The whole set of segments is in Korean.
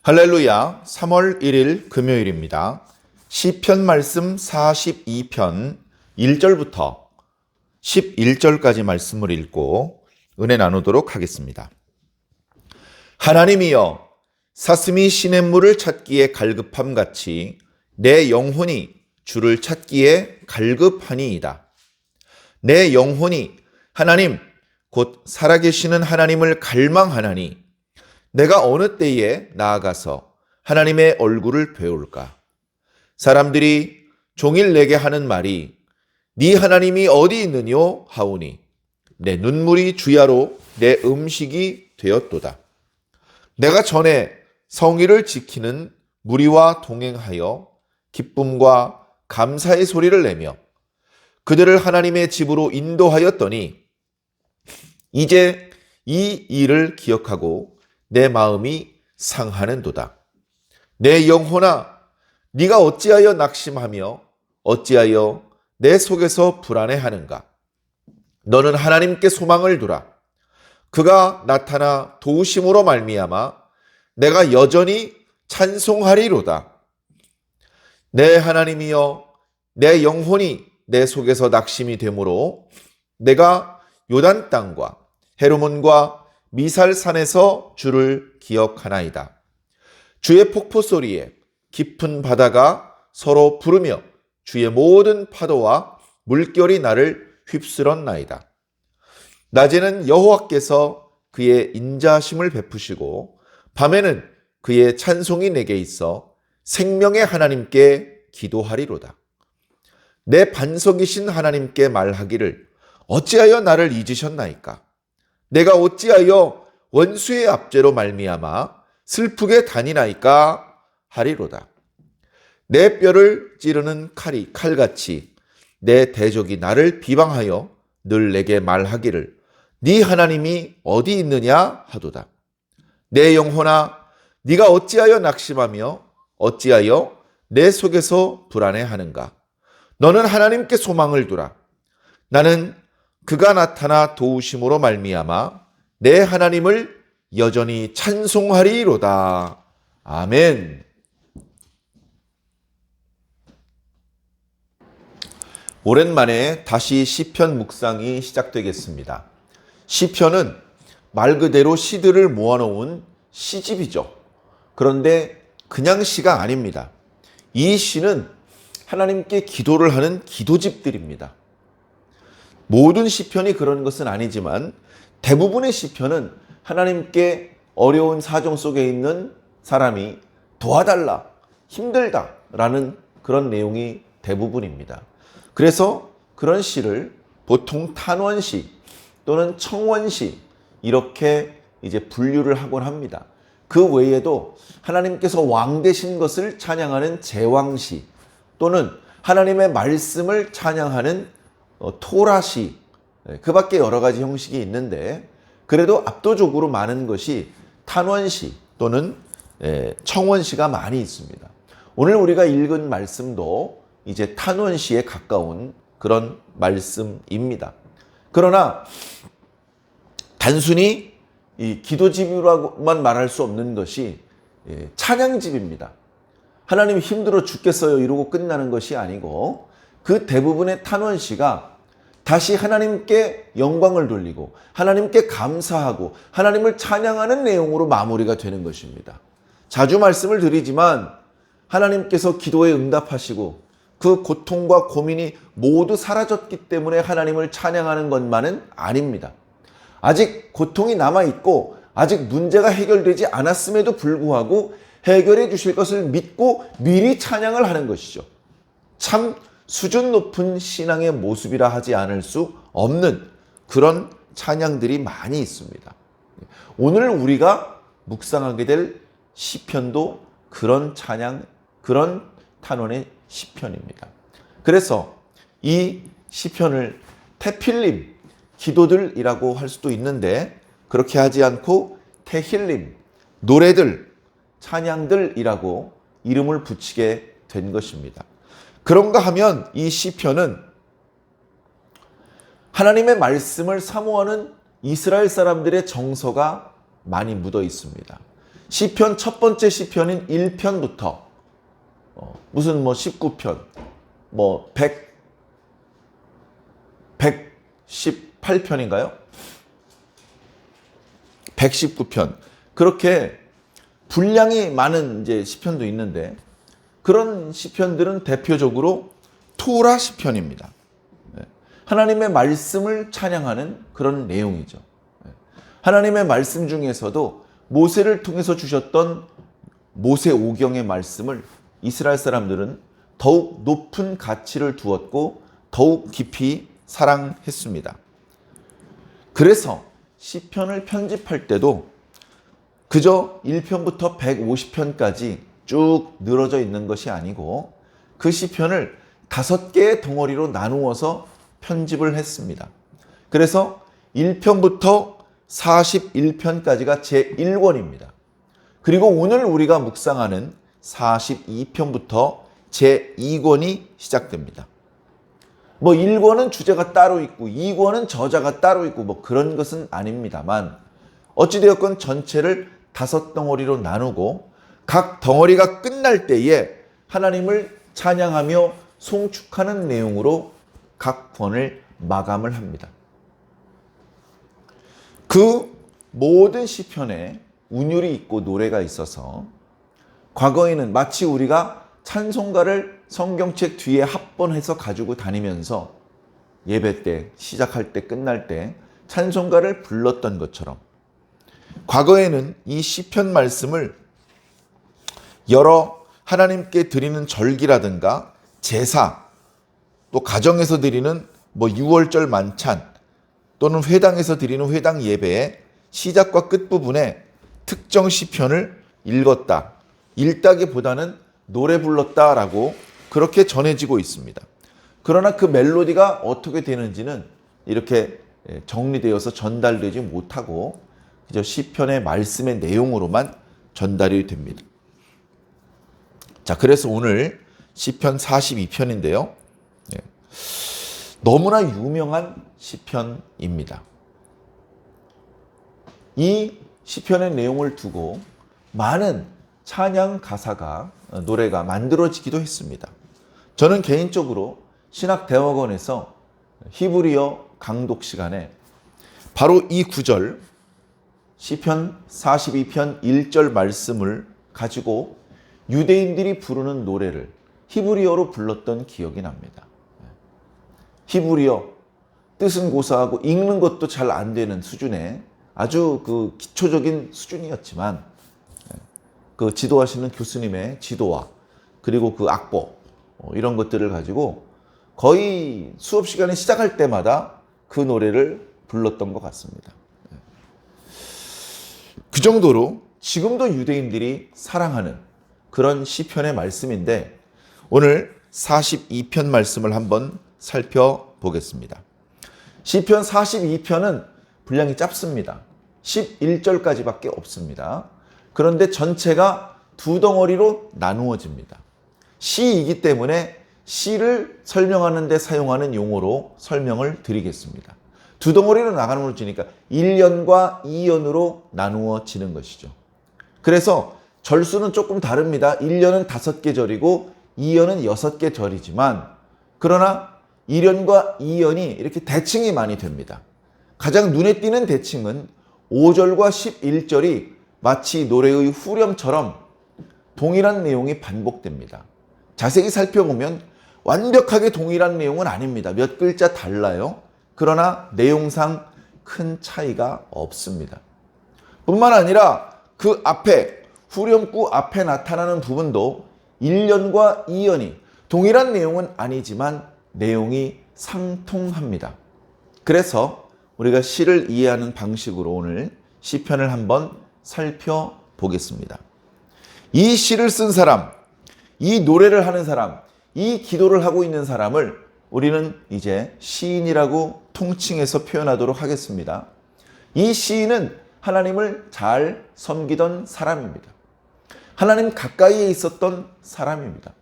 할렐루야. 3월 1일 금요일입니다. 시편 말씀 42편 1절부터 11절까지 말씀을 읽고 은혜 나누도록 하겠습니다. 하나님이여, 사슴이 시냇물을 찾기에 갈급함같이 내 영혼이 주를 찾기에 갈급하니이다. 내 영혼이 하나님 곧 살아계시는 하나님을 갈망하나니 내가 어느 때에 나아가서 하나님의 얼굴을 배울까? 사람들이 종일 내게 하는 말이 네 하나님이 어디 있느뇨 하오니 내 눈물이 주야로 내 음식이 되었도다. 내가 전에 성의를 지키는 무리와 동행하여 기쁨과 감사의 소리를 내며 그들을 하나님의 집으로 인도하였더니 이제 이 일을 기억하고 내 마음이 상하는도다. 내 영혼아, 네가 어찌하여 낙심하며 어찌하여 내 속에서 불안해하는가? 너는 하나님께 소망을 두라. 그가 나타나 도우심으로 말미암아 내가 여전히 찬송하리로다. 내 하나님이여, 내 영혼이 내 속에서 낙심이 되므로 내가 요단 땅과 헤르몬과 미살산에서 주를 기억하나이다. 주의 폭포 소리에 깊은 바다가 서로 부르며 주의 모든 파도와 물결이 나를 휩쓸었나이다. 낮에는 여호와께서 그의 인자심을 베푸시고 밤에는 그의 찬송이 내게 있어 생명의 하나님께 기도하리로다. 내 반석이신 하나님께 말하기를 어찌하여 나를 잊으셨나이까? 내가 어찌하여 원수의 압제로 말미암아 슬프게 다니나이까 하리로다. 내 뼈를 찌르는 칼이 칼같이 내 대적이 나를 비방하여 늘 내게 말하기를 네 하나님이 어디 있느냐 하도다. 내 영혼아, 네가 어찌하여 낙심하며 어찌하여 내 속에서 불안해하는가? 너는 하나님께 소망을 두라. 나는 그가 나타나 도우심으로 말미암아 내 하나님을 여전히 찬송하리로다. 아멘. 오랜만에 다시 시편 묵상이 시작되겠습니다. 시편은 말 그대로 시들을 모아놓은 시집이죠. 그런데 그냥 시가 아닙니다. 이 시는 하나님께 기도를 하는 기도집들입니다. 모든 시편이 그런 것은 아니지만 대부분의 시편은 하나님께 어려운 사정 속에 있는 사람이 도와달라, 힘들다라는 그런 내용이 대부분입니다. 그래서 그런 시를 보통 탄원시 또는 청원시 이렇게 이제 분류를 하곤 합니다. 그 외에도 하나님께서 왕 되신 것을 찬양하는 제왕시 또는 하나님의 말씀을 찬양하는 토라시, 그 밖에 여러 가지 형식이 있는데 그래도 압도적으로 많은 것이 탄원시 또는 청원시가 많이 있습니다. 오늘 우리가 읽은 말씀도 이제 탄원시에 가까운 그런 말씀입니다. 그러나 단순히 이 기도집이라고만 말할 수 없는 것이 찬양집입니다. 하나님 힘들어 죽겠어요 이러고 끝나는 것이 아니고 그 대부분의 탄원시가 다시 하나님께 영광을 돌리고 하나님께 감사하고 하나님을 찬양하는 내용으로 마무리가 되는 것입니다. 자주 말씀을 드리지만 하나님께서 기도에 응답하시고 그 고통과 고민이 모두 사라졌기 때문에 하나님을 찬양하는 것만은 아닙니다. 아직 고통이 남아있고 아직 문제가 해결되지 않았음에도 불구하고 해결해 주실 것을 믿고 미리 찬양을 하는 것이죠. 참 수준 높은 신앙의 모습이라 하지 않을 수 없는 그런 찬양들이 많이 있습니다. 오늘 우리가 묵상하게 될 시편도 그런 찬양, 그런 탄원의 시편입니다. 그래서 이 시편을 테필림, 기도들이라고 할 수도 있는데 그렇게 하지 않고 테힐림, 노래들, 찬양들이라고 이름을 붙이게 된 것입니다. 그런가 하면 이 시편은 하나님의 말씀을 사모하는 이스라엘 사람들의 정서가 많이 묻어 있습니다. 시편 첫 번째 시편인 1편부터 무슨 19편, 118편인가요? 119편. 그렇게 분량이 많은 이제 시편도 있는데 그런 시편들은 대표적으로 토라 시편입니다. 하나님의 말씀을 찬양하는 그런 내용이죠. 하나님의 말씀 중에서도 모세를 통해서 주셨던 모세 오경의 말씀을 이스라엘 사람들은 더욱 높은 가치를 두었고 더욱 깊이 사랑했습니다. 그래서 시편을 편집할 때도 그저 1편부터 150편까지 쭉 늘어져 있는 것이 아니고 그 시편을 5개의 덩어리로 나누어서 편집을 했습니다. 그래서 1편부터 41편까지가 제1권입니다. 그리고 오늘 우리가 묵상하는 42편부터 제2권이 시작됩니다. 1권은 주제가 따로 있고 2권은 저자가 따로 있고 그런 것은 아닙니다만 어찌되었건 전체를 5덩어리로 나누고 각 덩어리가 끝날 때에 하나님을 찬양하며 송축하는 내용으로 각 권을 마감을 합니다. 그 모든 시편에 운율이 있고 노래가 있어서 과거에는 마치 우리가 찬송가를 성경책 뒤에 합본해서 가지고 다니면서 예배 때, 시작할 때, 끝날 때 찬송가를 불렀던 것처럼 과거에는 이 시편 말씀을 여러 하나님께 드리는 절기라든가 제사, 또 가정에서 드리는 6월절 만찬 또는 회당에서 드리는 회당 예배의 시작과 끝부분에 특정 시편을 읽었다. 읽다기보다는 노래 불렀다라고 그렇게 전해지고 있습니다. 그러나 그 멜로디가 어떻게 되는지는 이렇게 정리되어서 전달되지 못하고 그저 시편의 말씀의 내용으로만 전달이 됩니다. 자, 그래서 오늘 시편 42편인데요. 너무나 유명한 시편입니다. 이 시편의 내용을 두고 많은 찬양 가사가 노래가 만들어지기도 했습니다. 저는 개인적으로 신학대학원에서 히브리어 강독 시간에 바로 이 구절 시편 42편 1절 말씀을 가지고 유대인들이 부르는 노래를 히브리어로 불렀던 기억이 납니다. 히브리어 뜻은 고사하고 읽는 것도 잘 안 되는 수준의 아주 그 기초적인 수준이었지만 그 지도하시는 교수님의 지도와 그리고 그 악보 이런 것들을 가지고 거의 수업 시간이 시작할 때마다 그 노래를 불렀던 것 같습니다. 그 정도로 지금도 유대인들이 사랑하는 그런 시편의 말씀인데 오늘 42편 말씀을 한번 살펴보겠습니다. 시편 42편은 분량이 짧습니다. 11절까지밖에 없습니다. 그런데 전체가 2덩어리로 나누어집니다. 시이기 때문에 시를 설명하는 데 사용하는 용어로 설명을 드리겠습니다. 2덩어리로 나누어지니까 1년과 2년으로 나누어지는 것이죠. 그래서 절수는 조금 다릅니다. 1년은 5개 절이고 2년은 6개 절이지만 그러나 1년과 2년이 이렇게 대칭이 많이 됩니다. 가장 눈에 띄는 대칭은 5절과 11절이 마치 노래의 후렴처럼 동일한 내용이 반복됩니다. 자세히 살펴보면 완벽하게 동일한 내용은 아닙니다. 몇 글자 달라요. 그러나 내용상 큰 차이가 없습니다. 뿐만 아니라 그 앞에 후렴구 앞에 나타나는 부분도 1년과 2년이 동일한 내용은 아니지만 내용이 상통합니다. 그래서 우리가 시를 이해하는 방식으로 오늘 시편을 한번 살펴보겠습니다. 이 시를 쓴 사람, 이 노래를 하는 사람, 이 기도를 하고 있는 사람을 우리는 이제 시인이라고 통칭해서 표현하도록 하겠습니다. 이 시인은 하나님을 잘 섬기던 사람입니다. 하나님 가까이에 있었던 사람입니다.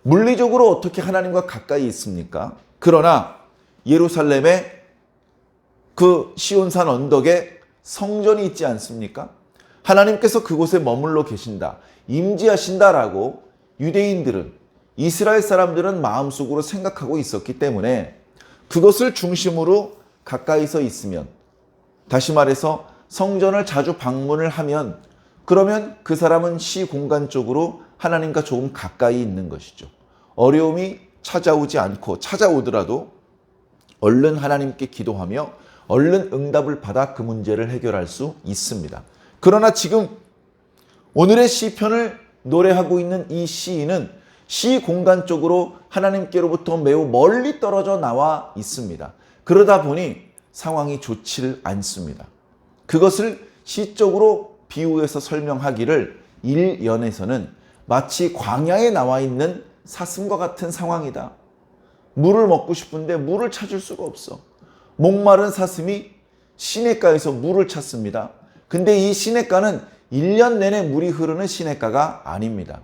물리적으로 어떻게 하나님과 가까이 있습니까? 그러나 예루살렘에 그 시온산 언덕에 성전이 있지 않습니까? 하나님께서 그곳에 머물러 계신다, 임재하신다라고 유대인들은, 이스라엘 사람들은 마음속으로 생각하고 있었기 때문에 그것을 중심으로 가까이서 있으면, 다시 말해서 성전을 자주 방문을 하면, 그러면 그 사람은 시공간적으로 하나님과 조금 가까이 있는 것이죠. 어려움이 찾아오지 않고 찾아오더라도 얼른 하나님께 기도하며 얼른 응답을 받아 그 문제를 해결할 수 있습니다. 그러나 지금 오늘의 시편을 노래하고 있는 이 시인은 시공간적으로 하나님께로부터 매우 멀리 떨어져 나와 있습니다. 그러다 보니 상황이 좋지를 않습니다. 그것을 시적으로 비유해서 설명하기를 1연에서는 마치 광야에 나와 있는 사슴과 같은 상황이다. 물을 먹고 싶은데 물을 찾을 수가 없어. 목마른 사슴이 시냇가에서 물을 찾습니다. 근데 이 시냇가는 1년 내내 물이 흐르는 시냇가가 아닙니다.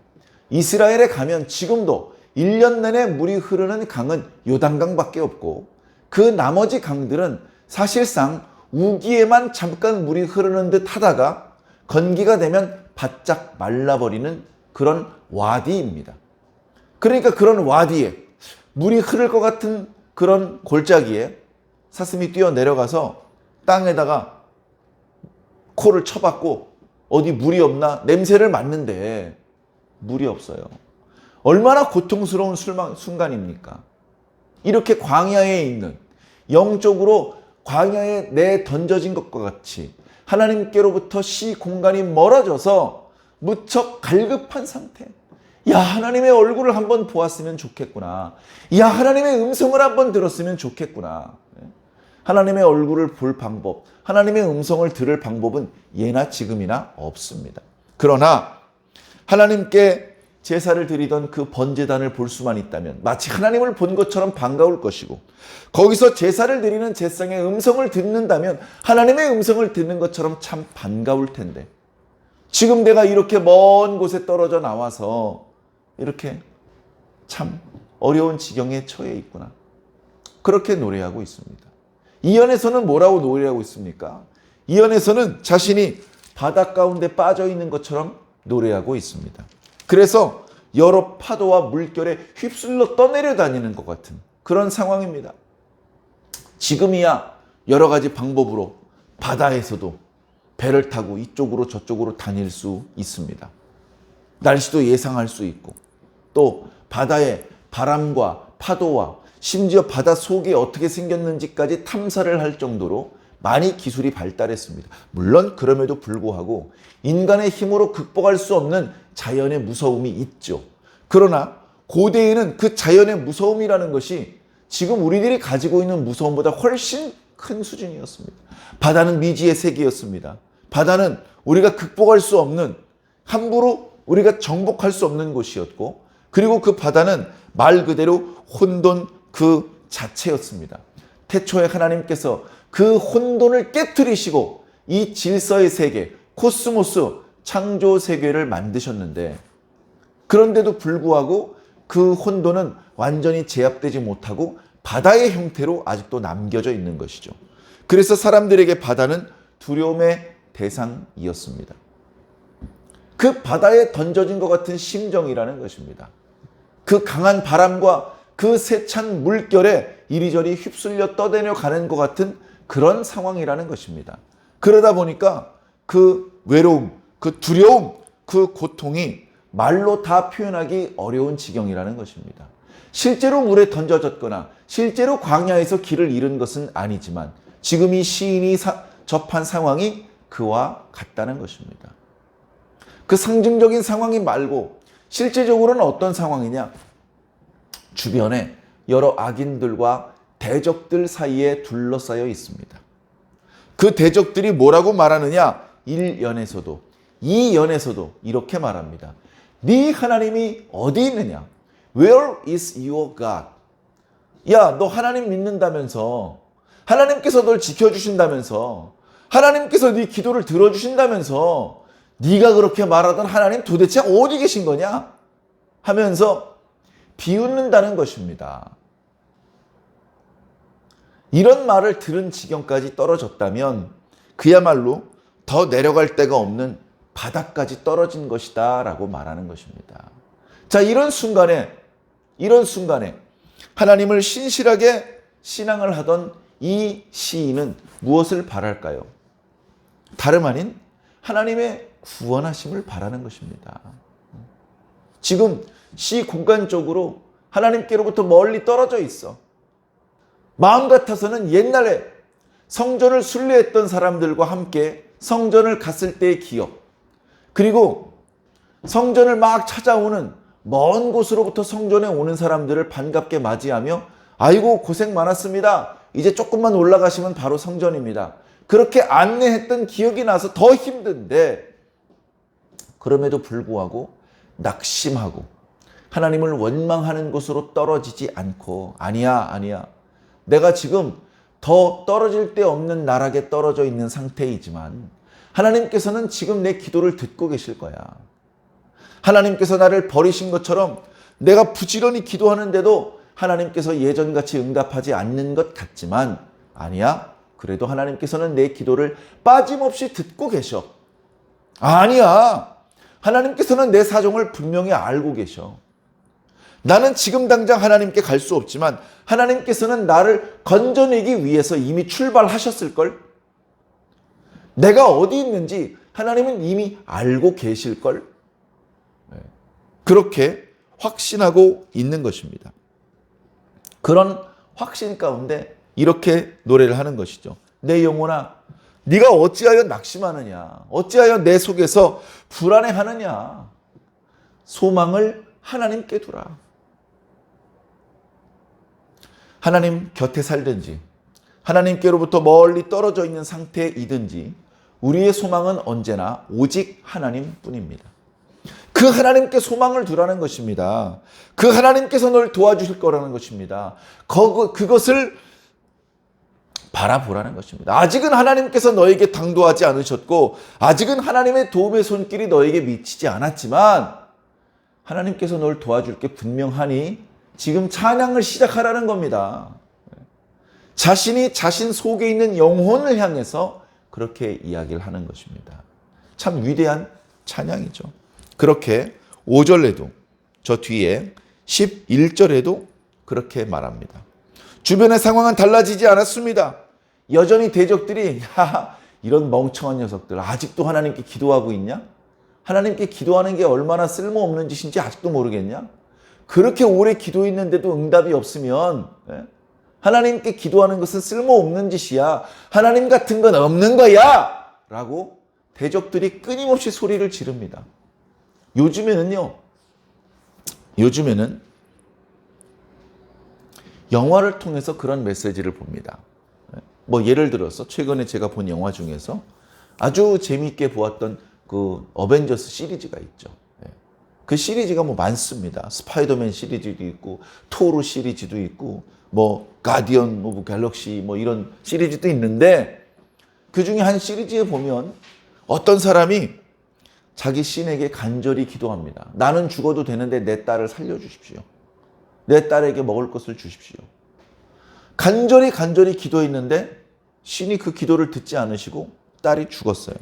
이스라엘에 가면 지금도 1년 내내 물이 흐르는 강은 요단강밖에 없고, 그 나머지 강들은 사실상 우기에만 잠깐 물이 흐르는 듯 하다가 건기가 되면 바짝 말라버리는 그런 와디입니다. 그러니까 그런 와디에, 물이 흐를 것 같은 그런 골짜기에 사슴이 뛰어내려가서 땅에다가 코를 쳐박고 어디 물이 없나 냄새를 맡는데 물이 없어요. 얼마나 고통스러운 순간입니까? 이렇게 광야에 있는, 영적으로 광야에 내던져진 것과 같이 하나님께로부터 시공간이 멀어져서 무척 갈급한 상태. 야, 하나님의 얼굴을 한번 보았으면 좋겠구나. 야, 하나님의 음성을 한번 들었으면 좋겠구나. 하나님의 얼굴을 볼 방법, 하나님의 음성을 들을 방법은 예나 지금이나 없습니다. 그러나 하나님께 제사를 드리던 그 번제단을 볼 수만 있다면 마치 하나님을 본 것처럼 반가울 것이고, 거기서 제사를 드리는 제상의 음성을 듣는다면 하나님의 음성을 듣는 것처럼 참 반가울 텐데, 지금 내가 이렇게 먼 곳에 떨어져 나와서 이렇게 참 어려운 지경에 처해 있구나. 그렇게 노래하고 있습니다. 이연에서는 뭐라고 노래하고 있습니까? 이연에서는 자신이 바다 가운데 빠져 있는 것처럼 노래하고 있습니다. 그래서 여러 파도와 물결에 휩쓸려 떠내려 다니는 것 같은 그런 상황입니다. 지금이야 여러 가지 방법으로 바다에서도 배를 타고 이쪽으로 저쪽으로 다닐 수 있습니다. 날씨도 예상할 수 있고, 또 바다의 바람과 파도와 심지어 바다 속이 어떻게 생겼는지까지 탐사를 할 정도로 많이 기술이 발달했습니다. 물론 그럼에도 불구하고 인간의 힘으로 극복할 수 없는 자연의 무서움이 있죠. 그러나 고대에는 그 자연의 무서움이라는 것이 지금 우리들이 가지고 있는 무서움보다 훨씬 큰 수준이었습니다. 바다는 미지의 세계였습니다. 바다는 우리가 극복할 수 없는, 함부로 우리가 정복할 수 없는 곳이었고, 그리고 그 바다는 말 그대로 혼돈 그 자체였습니다. 태초에 하나님께서 그 혼돈을 깨트리시고 이 질서의 세계, 코스모스, 창조 세계를 만드셨는데, 그런데도 불구하고 그 혼돈은 완전히 제압되지 못하고 바다의 형태로 아직도 남겨져 있는 것이죠. 그래서 사람들에게 바다는 두려움의 대상이었습니다. 그 바다에 던져진 것 같은 심정이라는 것입니다. 그 강한 바람과 그 세찬 물결에 이리저리 휩쓸려 떠다녀 가는 것 같은 그런 상황이라는 것입니다. 그러다 보니까 그 외로움, 그 두려움, 그 고통이 말로 다 표현하기 어려운 지경이라는 것입니다. 실제로 물에 던져졌거나 실제로 광야에서 길을 잃은 것은 아니지만 지금 이 시인이 접한 상황이 그와 같다는 것입니다. 그 상징적인 상황이 말고 실제적으로는 어떤 상황이냐? 주변에 여러 악인들과 대적들 사이에 둘러싸여 있습니다. 그 대적들이 뭐라고 말하느냐? 1연에서도 2연에서도 이렇게 말합니다. 네 하나님이 어디 있느냐? Where is your God? 야, 너 하나님 믿는다면서, 하나님께서 널 지켜주신다면서, 하나님께서 네 기도를 들어주신다면서, 네가 그렇게 말하던 하나님 도대체 어디 계신 거냐? 하면서 비웃는다는 것입니다. 이런 말을 들은 지경까지 떨어졌다면 그야말로 더 내려갈 데가 없는 바닥까지 떨어진 것이다 라고 말하는 것입니다. 자, 이런 순간에 하나님을 신실하게 신앙을 하던 이 시인은 무엇을 바랄까요? 다름 아닌 하나님의 구원하심을 바라는 것입니다. 지금 시 공간적으로 하나님께로부터 멀리 떨어져 있어. 마음 같아서는 옛날에 성전을 순례했던 사람들과 함께 성전을 갔을 때의 기억, 그리고 성전을 막 찾아오는 먼 곳으로부터 성전에 오는 사람들을 반갑게 맞이하며 아이고 고생 많았습니다. 이제 조금만 올라가시면 바로 성전입니다. 그렇게 안내했던 기억이 나서 더 힘든데, 그럼에도 불구하고 낙심하고 하나님을 원망하는 곳으로 떨어지지 않고 아니야. 내가 지금 더 떨어질 데 없는 나락에 떨어져 있는 상태이지만 하나님께서는 지금 내 기도를 듣고 계실 거야. 하나님께서 나를 버리신 것처럼 내가 부지런히 기도하는데도 하나님께서 예전같이 응답하지 않는 것 같지만 아니야. 그래도 하나님께서는 내 기도를 빠짐없이 듣고 계셔. 아니야. 하나님께서는 내 사정을 분명히 알고 계셔. 나는 지금 당장 하나님께 갈 수 없지만 하나님께서는 나를 건져내기 위해서 이미 출발하셨을걸? 내가 어디 있는지 하나님은 이미 알고 계실걸? 그렇게 확신하고 있는 것입니다. 그런 확신 가운데 이렇게 노래를 하는 것이죠. 내 영혼아, 네가 어찌하여 낙심하느냐? 어찌하여 내 속에서 불안해하느냐? 소망을 하나님께 두라. 하나님 곁에 살든지 하나님께로부터 멀리 떨어져 있는 상태이든지 우리의 소망은 언제나 오직 하나님뿐입니다. 그 하나님께 소망을 두라는 것입니다. 그 하나님께서 널 도와주실 거라는 것입니다. 그것을 바라보라는 것입니다. 아직은 하나님께서 너에게 당도하지 않으셨고 아직은 하나님의 도움의 손길이 너에게 미치지 않았지만 하나님께서 널 도와줄 게 분명하니 지금 찬양을 시작하라는 겁니다. 자신이 자신 속에 있는 영혼을 향해서 그렇게 이야기를 하는 것입니다. 참 위대한 찬양이죠. 그렇게 5절에도 저 뒤에 11절에도 그렇게 말합니다. 주변의 상황은 달라지지 않았습니다. 여전히 대적들이 이런 멍청한 녀석들 아직도 하나님께 기도하고 있냐? 하나님께 기도하는 게 얼마나 쓸모없는 짓인지 아직도 모르겠냐? 그렇게 오래 기도했는데도 응답이 없으면 하나님께 기도하는 것은 쓸모없는 짓이야. 하나님 같은 건 없는 거야! 라고 대적들이 끊임없이 소리를 지릅니다. 요즘에는 영화를 통해서 그런 메시지를 봅니다. 뭐 예를 들어서 최근에 제가 본 영화 중에서 아주 재미있게 보았던 그 어벤져스 시리즈가 있죠. 그 시리즈가 뭐 많습니다. 스파이더맨 시리즈도 있고 토르 시리즈도 있고 뭐 가디언 오브 갤럭시 뭐 이런 시리즈도 있는데 그 중에 한 시리즈에 보면 어떤 사람이 자기 신에게 간절히 기도합니다. 나는 죽어도 되는데 내 딸을 살려주십시오. 내 딸에게 먹을 것을 주십시오. 간절히 기도했는데 신이 그 기도를 듣지 않으시고 딸이 죽었어요.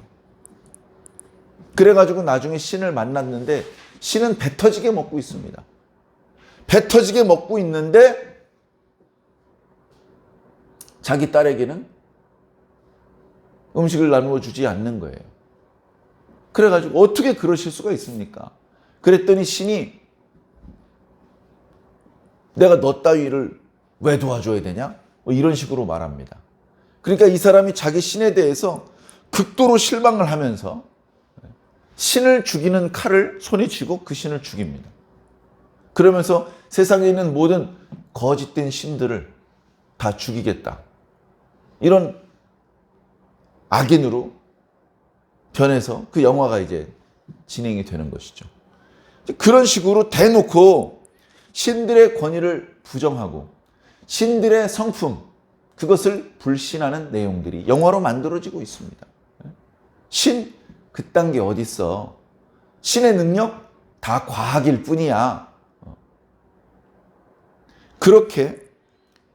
그래가지고 나중에 신을 만났는데 신은 배 터지게 먹고 있습니다. 배 터지게 먹고 있는데 자기 딸에게는 음식을 나누어 주지 않는 거예요. 그래가지고 어떻게 그러실 수가 있습니까? 그랬더니 신이 내가 너 따위를 왜 도와줘야 되냐? 뭐 이런 식으로 말합니다. 그러니까 이 사람이 자기 신에 대해서 극도로 실망을 하면서 신을 죽이는 칼을 손에 쥐고 그 신을 죽입니다. 그러면서 세상에 있는 모든 거짓된 신들을 다 죽이겠다. 이런 악인으로 변해서 그 영화가 이제 진행이 되는 것이죠. 그런 식으로 대놓고 신들의 권위를 부정하고 신들의 성품, 그것을 불신하는 내용들이 영화로 만들어지고 있습니다. 신, 그딴 게 어딨어. 신의 능력 다 과학일 뿐이야. 그렇게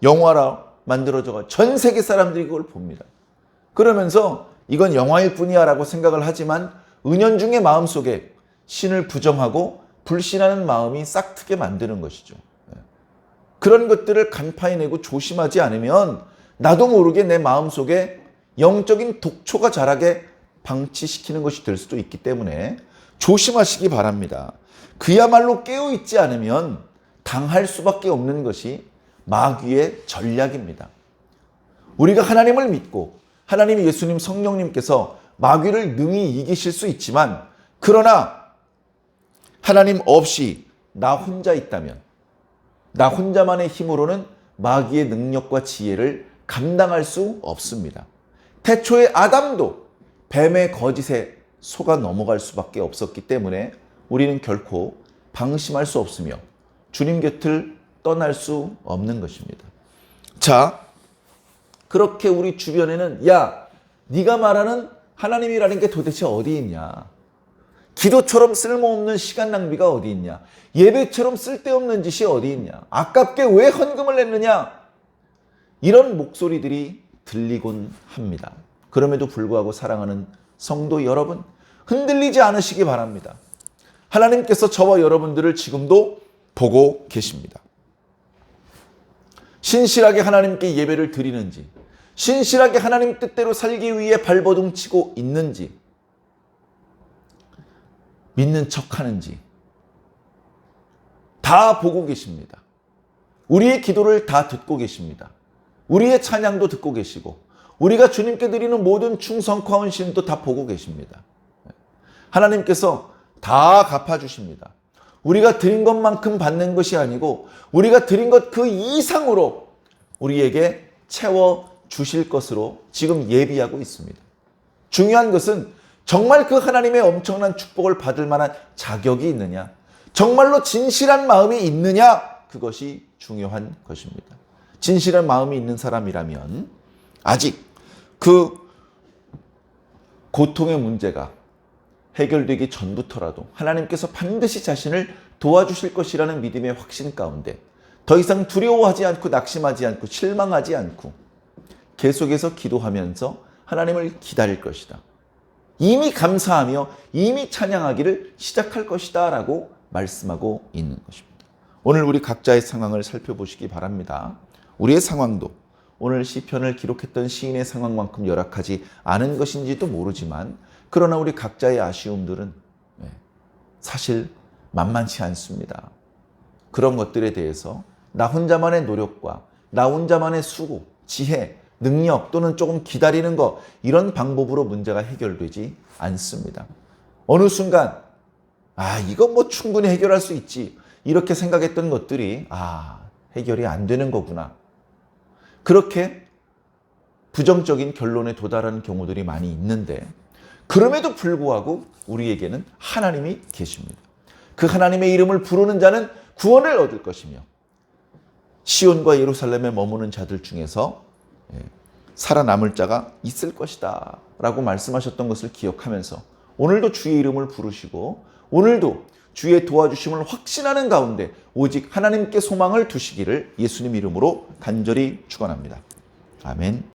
영화로 만들어져가 전 세계 사람들이 그걸 봅니다. 그러면서 이건 영화일 뿐이야 라고 생각을 하지만 은연중의 마음속에 신을 부정하고 불신하는 마음이 싹트게 만드는 것이죠. 그런 것들을 간파해내고 조심하지 않으면 나도 모르게 내 마음속에 영적인 독초가 자라게 방치시키는 것이 될 수도 있기 때문에 조심하시기 바랍니다. 그야말로 깨어있지 않으면 당할 수밖에 없는 것이 마귀의 전략입니다. 우리가 하나님을 믿고 하나님, 예수님, 성령님께서 마귀를 능히 이기실 수 있지만, 그러나 하나님 없이 나 혼자 있다면, 나 혼자만의 힘으로는 마귀의 능력과 지혜를 감당할 수 없습니다. 태초에 아담도 뱀의 거짓에 속아 넘어갈 수밖에 없었기 때문에 우리는 결코 방심할 수 없으며 주님 곁을 떠날 수 없는 것입니다. 자, 그렇게 우리 주변에는 야, 네가 말하는 하나님이라는 게 도대체 어디 있냐? 기도처럼 쓸모없는 시간 낭비가 어디 있냐? 예배처럼 쓸데없는 짓이 어디 있냐? 아깝게 왜 헌금을 냈느냐? 이런 목소리들이 들리곤 합니다. 그럼에도 불구하고 사랑하는 성도 여러분, 흔들리지 않으시기 바랍니다. 하나님께서 저와 여러분들을 지금도 보고 계십니다. 신실하게 하나님께 예배를 드리는지, 신실하게 하나님 뜻대로 살기 위해 발버둥 치고 있는지, 믿는 척하는지 다 보고 계십니다. 우리의 기도를 다 듣고 계십니다. 우리의 찬양도 듣고 계시고 우리가 주님께 드리는 모든 충성과 헌신도 다 보고 계십니다. 하나님께서 다 갚아주십니다. 우리가 드린 것만큼 받는 것이 아니고 우리가 드린 것 그 이상으로 우리에게 채워주실 것으로 지금 예비하고 있습니다. 중요한 것은 정말 그 하나님의 엄청난 축복을 받을 만한 자격이 있느냐, 정말로 진실한 마음이 있느냐, 그것이 중요한 것입니다. 진실한 마음이 있는 사람이라면 아직 그 고통의 문제가 해결되기 전부터라도 하나님께서 반드시 자신을 도와주실 것이라는 믿음의 확신 가운데 더 이상 두려워하지 않고 낙심하지 않고 실망하지 않고 계속해서 기도하면서 하나님을 기다릴 것이다. 이미 감사하며 이미 찬양하기를 시작할 것이다 라고 말씀하고 있는 것입니다. 오늘 우리 각자의 상황을 살펴보시기 바랍니다. 우리의 상황도 오늘 시편을 기록했던 시인의 상황만큼 열악하지 않은 것인지도 모르지만, 그러나 우리 각자의 아쉬움들은 사실 만만치 않습니다. 그런 것들에 대해서 나 혼자만의 노력과 나 혼자만의 수고, 지혜, 능력 또는 조금 기다리는 것, 이런 방법으로 문제가 해결되지 않습니다. 어느 순간 이거 뭐 충분히 해결할 수 있지, 이렇게 생각했던 것들이 해결이 안 되는 거구나, 그렇게 부정적인 결론에 도달하는 경우들이 많이 있는데, 그럼에도 불구하고 우리에게는 하나님이 계십니다. 그 하나님의 이름을 부르는 자는 구원을 얻을 것이며 시온과 예루살렘에 머무는 자들 중에서 살아남을 자가 있을 것이다 라고 말씀하셨던 것을 기억하면서 오늘도 주의 이름을 부르시고 오늘도 주의 도와주심을 확신하는 가운데 오직 하나님께 소망을 두시기를 예수님 이름으로 간절히 축원합니다. 아멘.